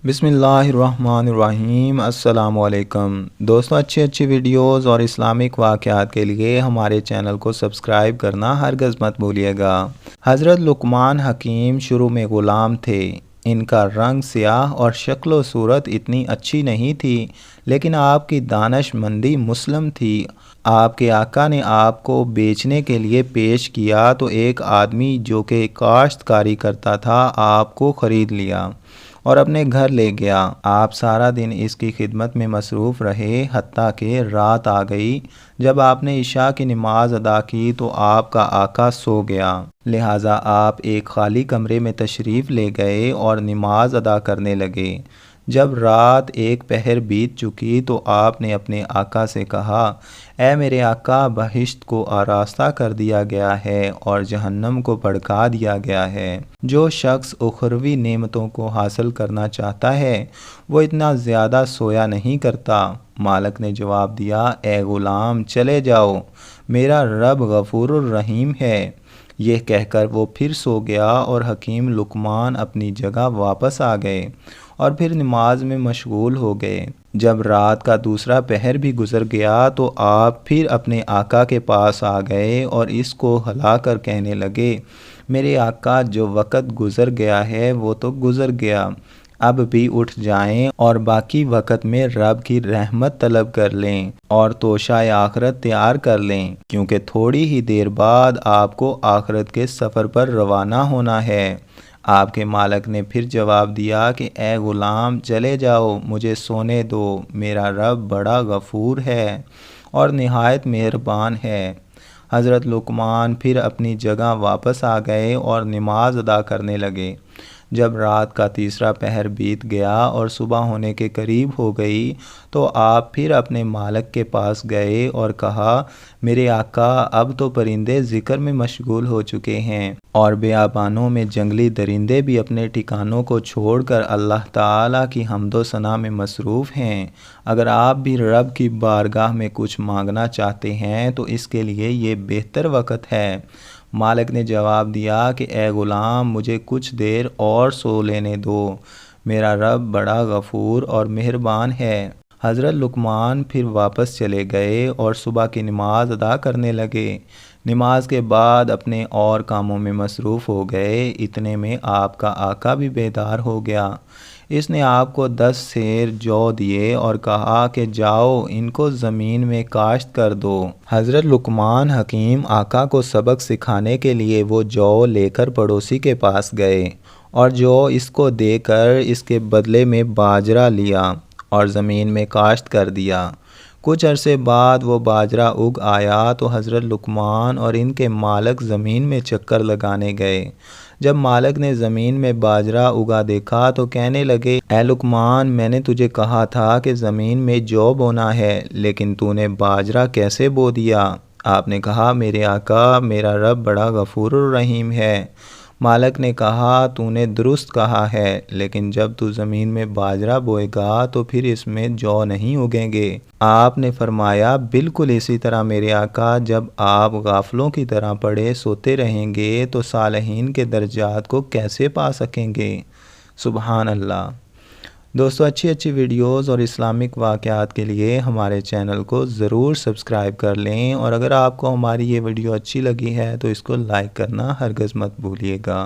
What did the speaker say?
بسم اللہ الرحمن الرحیم۔ السلام علیکم دوستوں، اچھی ویڈیوز اور اسلامک واقعات کے لیے ہمارے چینل کو سبسکرائب کرنا ہرگز مت بھولیے گا۔ حضرت لقمان حکیم شروع میں غلام تھے۔ ان کا رنگ سیاہ اور شکل و صورت اتنی اچھی نہیں تھی، لیکن آپ کی دانش مندی مسلم تھی۔ آپ کے آقا نے آپ کو بیچنے کے لیے پیش کیا تو ایک آدمی جو کہ کاشتکاری کرتا تھا آپ کو خرید لیا اور اپنے گھر لے گیا۔ آپ سارا دن اس کی خدمت میں مصروف رہے، حتیٰ کہ رات آ گئی۔ جب آپ نے عشاء کی نماز ادا کی تو آپ کا آقا سو گیا، لہٰذا آپ ایک خالی کمرے میں تشریف لے گئے اور نماز ادا کرنے لگے۔ جب رات ایک پہر بیت چکی تو آپ نے اپنے آقا سے کہا، اے میرے آقا، بہشت کو آراستہ کر دیا گیا ہے اور جہنم کو بھڑکا دیا گیا ہے۔ جو شخص اخروی نعمتوں کو حاصل کرنا چاہتا ہے وہ اتنا زیادہ سویا نہیں کرتا۔ مالک نے جواب دیا، اے غلام، چلے جاؤ، میرا رب غفور الرحیم ہے۔ یہ کہہ کر وہ پھر سو گیا اور حکیم لقمان اپنی جگہ واپس آ گئے اور پھر نماز میں مشغول ہو گئے۔ جب رات کا دوسرا پہر بھی گزر گیا تو آپ پھر اپنے آقا کے پاس آ گئے اور اس کو ہلا کر کہنے لگے، میرے آقا، جو وقت گزر گیا ہے وہ تو گزر گیا، اب بھی اٹھ جائیں اور باقی وقت میں رب کی رحمت طلب کر لیں اور توشہ آخرت تیار کر لیں، کیونکہ تھوڑی ہی دیر بعد آپ کو آخرت کے سفر پر روانہ ہونا ہے۔ آپ کے مالک نے پھر جواب دیا کہ اے غلام، چلے جاؤ، مجھے سونے دو، میرا رب بڑا غفور ہے اور نہایت مہربان ہے۔ حضرت لقمان پھر اپنی جگہ واپس آ گئے اور نماز ادا کرنے لگے۔ جب رات کا تیسرا پہر بیت گیا اور صبح ہونے کے قریب ہو گئی تو آپ پھر اپنے مالک کے پاس گئے اور کہا، میرے آقا، اب تو پرندے ذکر میں مشغول ہو چکے ہیں اور بیابانوں میں جنگلی درندے بھی اپنے ٹھکانوں کو چھوڑ کر اللہ تعالیٰ کی حمد و ثنا میں مصروف ہیں۔ اگر آپ بھی رب کی بارگاہ میں کچھ مانگنا چاہتے ہیں تو اس کے لیے یہ بہتر وقت ہے۔ مالک نے جواب دیا کہ اے غلام، مجھے کچھ دیر اور سو لینے دو، میرا رب بڑا غفور اور مہربان ہے۔ حضرت لقمان پھر واپس چلے گئے اور صبح کی نماز ادا کرنے لگے۔ نماز کے بعد اپنے اور کاموں میں مصروف ہو گئے۔ اتنے میں آپ کا آقا بھی بیدار ہو گیا۔ اس نے آپ کو 10 سیر جو دیے اور کہا کہ جاؤ، ان کو زمین میں کاشت کر دو۔ حضرت لقمان حکیم آقا کو سبق سکھانے کے لیے وہ جو لے کر پڑوسی کے پاس گئے اور جو اس کو دے کر اس کے بدلے میں باجرہ لیا اور زمین میں کاشت کر دیا۔ کچھ عرصے بعد وہ باجرہ اگ آیا تو حضرت لقمان اور ان کے مالک زمین میں چکر لگانے گئے۔ جب مالک نے زمین میں باجرہ اگا دیکھا تو کہنے لگے، اے لقمان، میں نے تجھے کہا تھا کہ زمین میں جو بونا ہے، لیکن تو نے باجرہ کیسے بو دیا؟ آپ نے کہا، میرے آقا، میرا رب بڑا غفور الرحیم ہے۔ مالک نے کہا، تو نے درست کہا ہے، لیکن جب تو زمین میں باجرہ بوئے گا تو پھر اس میں جو نہیں اگیں گے۔ آپ نے فرمایا، بالکل اسی طرح میرے آقا، جب آپ غافلوں کی طرح پڑے سوتے رہیں گے تو صالحین کے درجات کو کیسے پا سکیں گے؟ سبحان اللہ۔ دوستو، اچھی ویڈیوز اور اسلامک واقعات کے لیے ہمارے چینل کو ضرور سبسکرائب کر لیں، اور اگر آپ کو ہماری یہ ویڈیو اچھی لگی ہے تو اس کو لائک کرنا ہرگز مت بھولیے گا۔